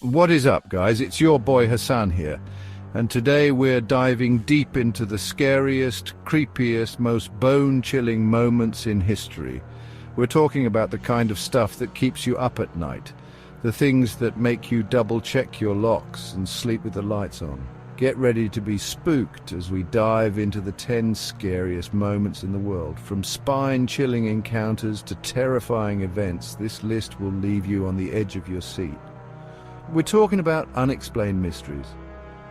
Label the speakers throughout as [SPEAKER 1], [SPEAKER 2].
[SPEAKER 1] What is up, guys? It's your boy Hassan here, and today we're diving deep into the scariest, creepiest, most bone-chilling moments in history. We're talking about the kind of stuff that keeps you up at night, the things that make you double-check your locks and sleep with the lights on. Get ready to be spooked as we dive into the 10 scariest moments in the world. From spine-chilling encounters to terrifying events, this list will leave you on the edge of your seat. We're talking about unexplained mysteries,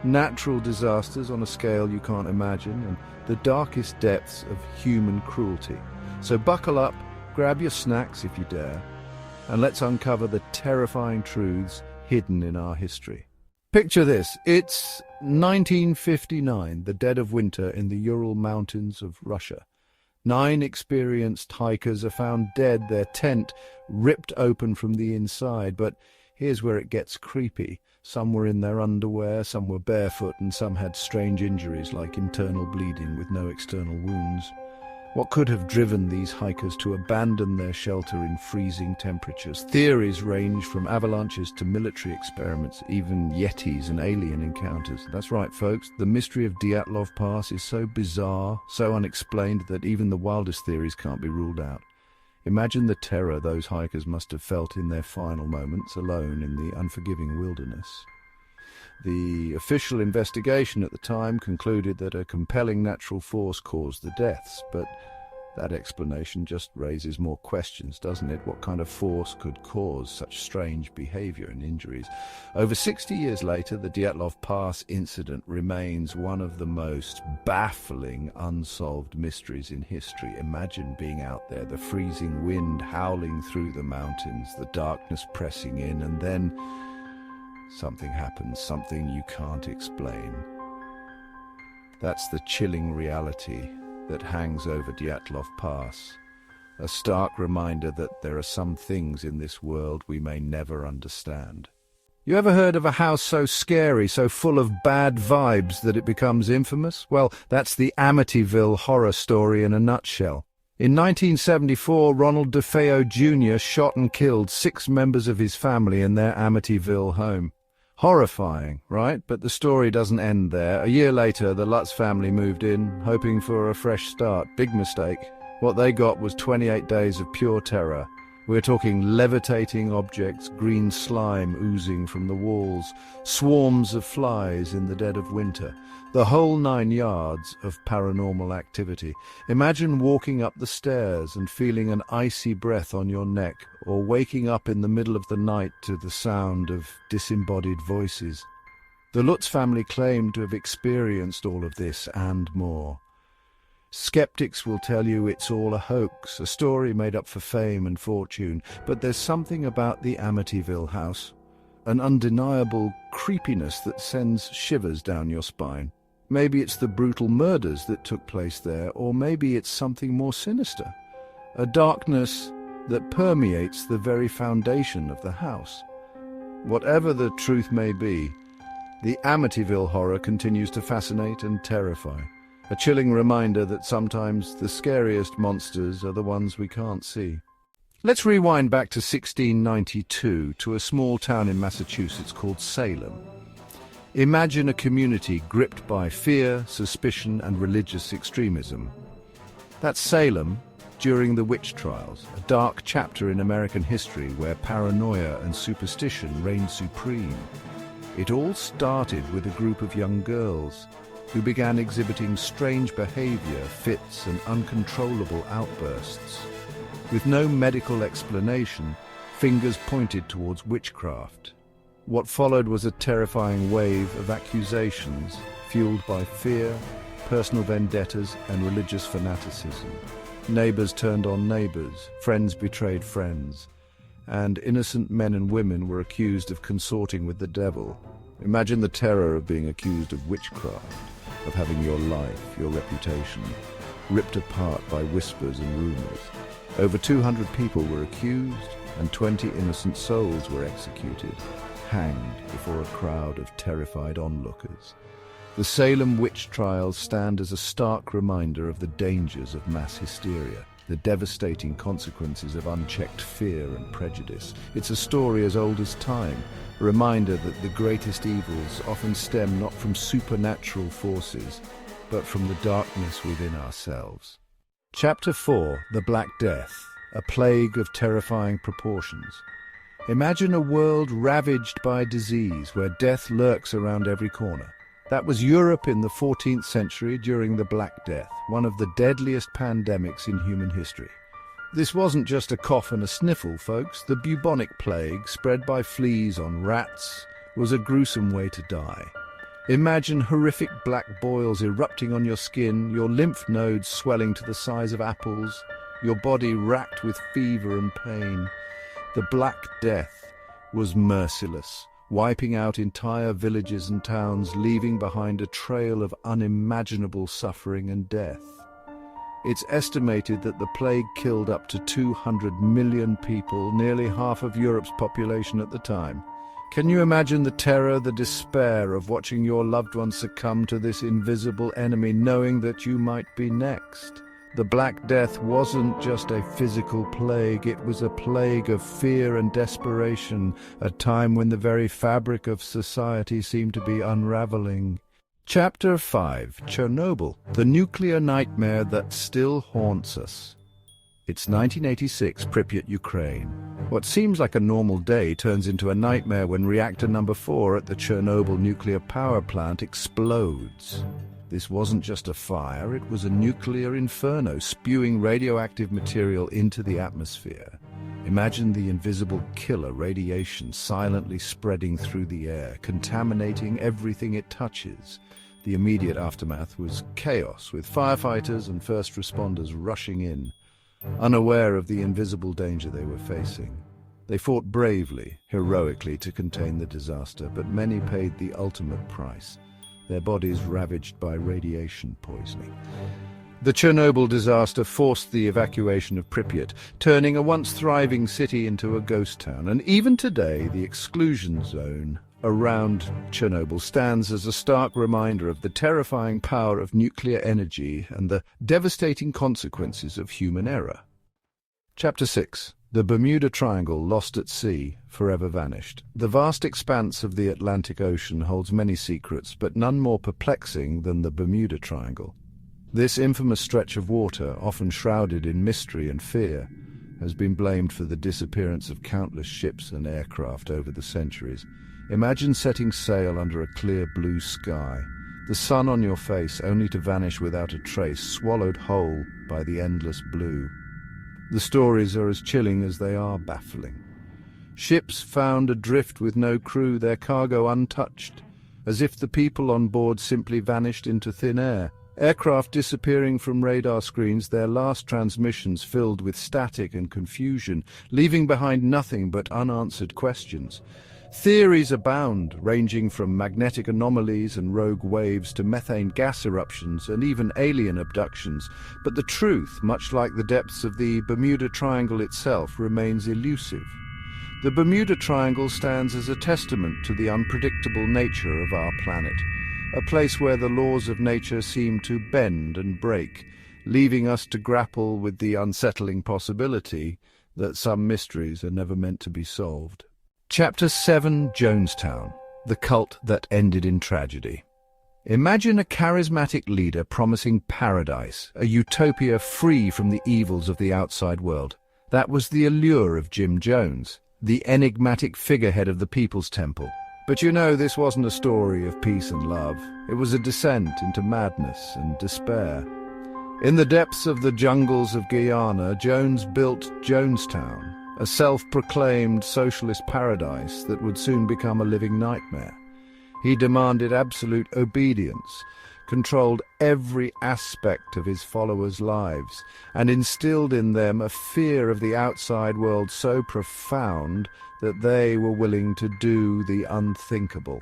[SPEAKER 1] natural disasters on a scale you can't imagine, and the darkest depths of human cruelty. So buckle up, grab your snacks if you dare, and let's uncover the terrifying truths hidden in our history. Picture this, it's 1959, the dead of winter in the Ural Mountains of Russia. 9 experienced hikers are found dead, their tent ripped open from the inside, but here's where it gets creepy. Some were in their underwear, some were barefoot, and some had strange injuries like internal bleeding with no external wounds. What could have driven these hikers to abandon their shelter in freezing temperatures? Theories range from avalanches to military experiments, even yetis and alien encounters. That's right, folks, the mystery of Dyatlov Pass is so bizarre, so unexplained that even the wildest theories can't be ruled out. Imagine the terror those hikers must have felt in their final moments alone in the unforgiving wilderness. The official investigation at the time concluded that a compelling natural force caused the deaths, but that explanation just raises more questions, doesn't it? What kind of force could cause such strange behavior and injuries? Over 60 years later, the Dyatlov Pass incident remains one of the most baffling unsolved mysteries in history. Imagine being out there, the freezing wind howling through the mountains, the darkness pressing in, and then something happens, something you can't explain. That's the chilling reality that hangs over Dyatlov Pass, a stark reminder that there are some things in this world we may never understand. You ever heard of a house so scary, so full of bad vibes that it becomes infamous? Well, that's the Amityville horror story in a nutshell. In 1974, Ronald DeFeo Jr. shot and killed 6 members of his family in their Amityville home. Horrifying, right? But the story doesn't end there. A year later, the Lutz family moved in, hoping for a fresh start. Big mistake. What they got was 28 days of pure terror. We're talking levitating objects, green slime oozing from the walls, swarms of flies in the dead of winter. The whole 9 yards of paranormal activity. Imagine walking up the stairs and feeling an icy breath on your neck, or waking up in the middle of the night to the sound of disembodied voices. The Lutz family claimed to have experienced all of this and more. Skeptics will tell you it's all a hoax, a story made up for fame and fortune, but there's something about the Amityville house, an undeniable creepiness that sends shivers down your spine. Maybe it's the brutal murders that took place there, or maybe it's something more sinister, a darkness that permeates the very foundation of the house. Whatever the truth may be, the Amityville horror continues to fascinate and terrify, a chilling reminder that sometimes the scariest monsters are the ones we can't see. Let's rewind back to 1692 to a small town in Massachusetts called Salem. Imagine a community gripped by fear, suspicion, and religious extremism. That's Salem during the witch trials, a dark chapter in American history where paranoia and superstition reigned supreme. It all started with a group of young girls who began exhibiting strange behavior, fits, and uncontrollable outbursts. With no medical explanation, fingers pointed towards witchcraft. What followed was a terrifying wave of accusations, fueled by fear, personal vendettas, and religious fanaticism. Neighbors turned on neighbors, friends betrayed friends, and innocent men and women were accused of consorting with the devil. Imagine the terror of being accused of witchcraft, of having your life, your reputation, ripped apart by whispers and rumors. Over 200 people were accused, and 20 innocent souls were executed, hanged before a crowd of terrified onlookers. The Salem witch trials stand as a stark reminder of the dangers of mass hysteria. the devastating consequences of unchecked fear and prejudice. It's a story as old as time, a reminder that the greatest evils often stem not from supernatural forces, but from the darkness within ourselves. Chapter 4: The Black Death, a plague of terrifying proportions. Imagine a world ravaged by disease, where death lurks around every corner. That was Europe in the 14th century during the Black Death, one of the deadliest pandemics in human history. This wasn't just a cough and a sniffle, folks. The bubonic plague, spread by fleas on rats, was a gruesome way to die. Imagine horrific black boils erupting on your skin, your lymph nodes swelling to the size of apples, your body racked with fever and pain. The Black Death was merciless, wiping out entire villages and towns, leaving behind a trail of unimaginable suffering and death. It's estimated that the plague killed up to 200 million people, nearly half of Europe's population at the time. Can you imagine the terror, the despair of watching your loved ones succumb to this invisible enemy, knowing that you might be next? The Black Death wasn't just a physical plague, it was a plague of fear and desperation, a time when the very fabric of society seemed to be unraveling. Chapter 5: Chernobyl, the nuclear nightmare that still haunts us. It's 1986, Pripyat, Ukraine. What seems like a normal day turns into a nightmare when reactor number 4 at the Chernobyl nuclear power plant explodes. This wasn't just a fire, it was a nuclear inferno, spewing radioactive material into the atmosphere. Imagine the invisible killer radiation silently spreading through the air, contaminating everything it touches. The immediate aftermath was chaos, with firefighters and first responders rushing in, unaware of the invisible danger they were facing. They fought bravely, heroically to contain the disaster, but many paid the ultimate price, their bodies ravaged by radiation poisoning. The Chernobyl disaster forced the evacuation of Pripyat, turning a once thriving city into a ghost town. And even today, the exclusion zone around Chernobyl stands as a stark reminder of the terrifying power of nuclear energy and the devastating consequences of human error. Chapter 6: The Bermuda Triangle, lost at sea, forever vanished. The vast expanse of the Atlantic Ocean holds many secrets, but none more perplexing than the Bermuda Triangle. This infamous stretch of water, often shrouded in mystery and fear, has been blamed for the disappearance of countless ships and aircraft over the centuries. Imagine setting sail under a clear blue sky, the sun on your face only to vanish without a trace, swallowed whole by the endless blue. The stories are as chilling as they are baffling. Ships found adrift with no crew, their cargo untouched, as if the people on board simply vanished into thin air. Aircraft disappearing from radar screens, their last transmissions filled with static and confusion, leaving behind nothing but unanswered questions. Theories abound, ranging from magnetic anomalies and rogue waves to methane gas eruptions and even alien abductions. But the truth, much like the depths of the Bermuda Triangle itself, remains elusive. The Bermuda Triangle stands as a testament to the unpredictable nature of our planet, a place where the laws of nature seem to bend and break, leaving us to grapple with the unsettling possibility that some mysteries are never meant to be solved. Chapter 7: Jonestown, the cult that ended in tragedy. Imagine a charismatic leader promising paradise, a utopia free from the evils of the outside world. That was the allure of Jim Jones, the enigmatic figurehead of the People's Temple. But you know, this wasn't a story of peace and love. It was a descent into madness and despair. In the depths of the jungles of Guyana, Jones built Jonestown, a self-proclaimed socialist paradise that would soon become a living nightmare. He demanded absolute obedience, controlled every aspect of his followers' lives, and instilled in them a fear of the outside world so profound that they were willing to do the unthinkable.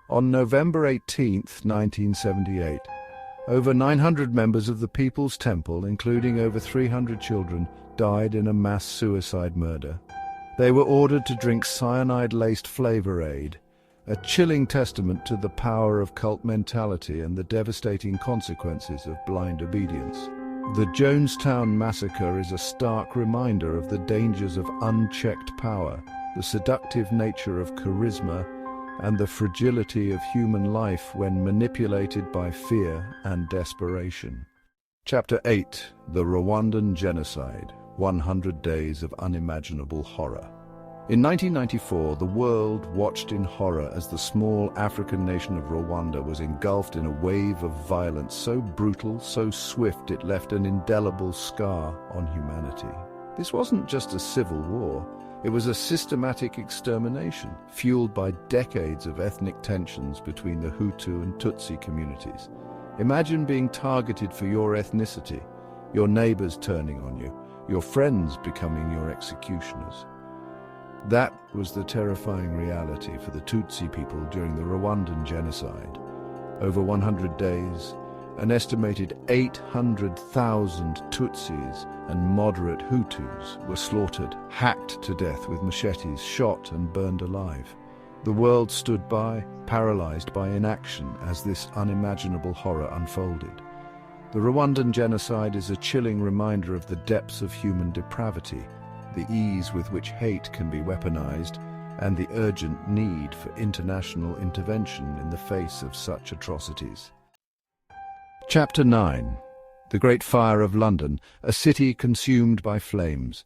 [SPEAKER 1] On November 18, 1978, over 900 members of the People's Temple, including over 300 children, died in a mass suicide murder. They were ordered to drink cyanide-laced Flavor Aid, a chilling testament to the power of cult mentality and the devastating consequences of blind obedience. The Jonestown Massacre is a stark reminder of the dangers of unchecked power, the seductive nature of charisma, and the fragility of human life when manipulated by fear and desperation. Chapter 8: The Rwandan Genocide, 100 Days of Unimaginable Horror. In 1994, the world watched in horror as the small African nation of Rwanda was engulfed in a wave of violence so brutal, so swift it left an indelible scar on humanity. This wasn't just a civil war, it was a systematic extermination, fueled by decades of ethnic tensions between the Hutu and Tutsi communities. Imagine being targeted for your ethnicity, your neighbors turning on you, your friends becoming your executioners. That was the terrifying reality for the Tutsi people during the Rwandan genocide. Over 100 days, an estimated 800,000 Tutsis and moderate Hutus were slaughtered, hacked to death with machetes, shot and burned alive. The world stood by, paralyzed by inaction as this unimaginable horror unfolded. The Rwandan genocide is a chilling reminder of the depths of human depravity, the ease with which hate can be weaponized, and the urgent need for international intervention in the face of such atrocities. Chapter 9: The Great Fire of London, a city consumed by flames.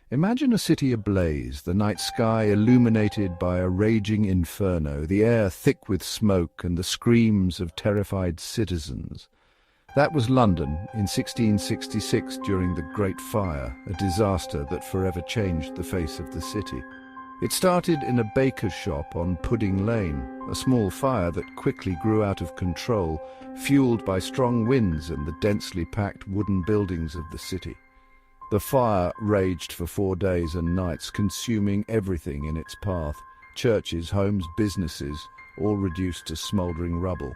[SPEAKER 1] Imagine a city ablaze, the night sky illuminated by a raging inferno, the air thick with smoke and the screams of terrified citizens. That was London in 1666 during the Great Fire, a disaster that forever changed the face of the city. It started in a baker's shop on Pudding Lane, a small fire that quickly grew out of control, fueled by strong winds and the densely packed wooden buildings of the city. The fire raged for 4 days and nights, consuming everything in its path: churches, homes, businesses, all reduced to smouldering rubble.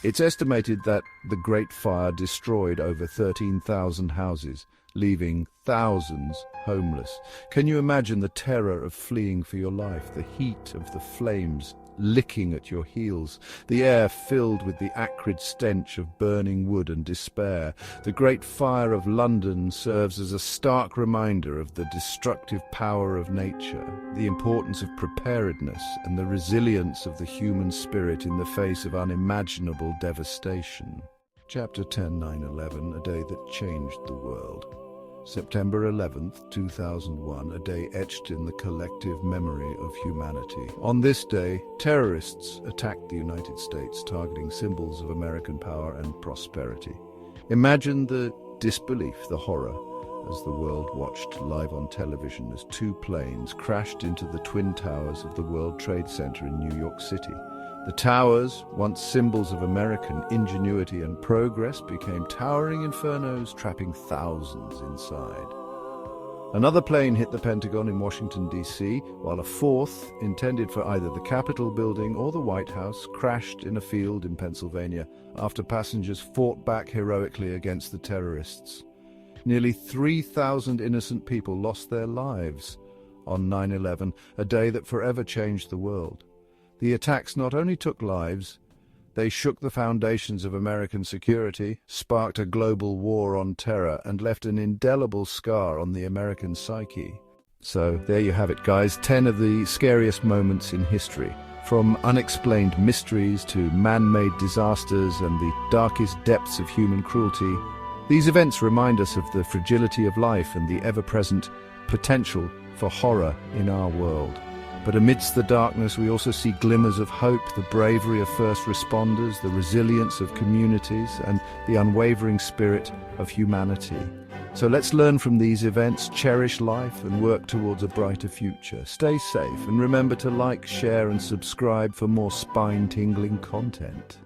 [SPEAKER 1] It's estimated that the Great Fire destroyed over 13,000 houses, leaving thousands homeless. Can you imagine the terror of fleeing for your life, the heat of the flames licking at your heels, the air filled with the acrid stench of burning wood and despair? The Great Fire of London serves as a stark reminder of the destructive power of nature, the importance of preparedness, and the resilience of the human spirit in the face of unimaginable devastation. Chapter 10: 9/11, a day that changed the world. September 11th, 2001, a day etched in the collective memory of humanity. On this day, terrorists attacked the United States, targeting symbols of American power and prosperity. Imagine the disbelief, the horror, as the world watched live on television as 2 planes crashed into the Twin Towers of the World Trade Center in New York City. The towers, once symbols of American ingenuity and progress, became towering infernos, trapping thousands inside. Another plane hit the Pentagon in Washington, D.C., while a 4th, intended for either the Capitol building or the White House, crashed in a field in Pennsylvania after passengers fought back heroically against the terrorists. Nearly 3,000 innocent people lost their lives on 9/11, a day that forever changed the world. The attacks not only took lives, they shook the foundations of American security, sparked a global war on terror, and left an indelible scar on the American psyche. So there you have it, guys, 10 of the scariest moments in history. From unexplained mysteries to man-made disasters and the darkest depths of human cruelty, these events remind us of the fragility of life and the ever-present potential for horror in our world. But amidst the darkness, we also see glimmers of hope, the bravery of first responders, the resilience of communities, and the unwavering spirit of humanity. So let's learn from these events, cherish life, and work towards a brighter future. Stay safe, and remember to like, share, and subscribe for more spine-tingling content.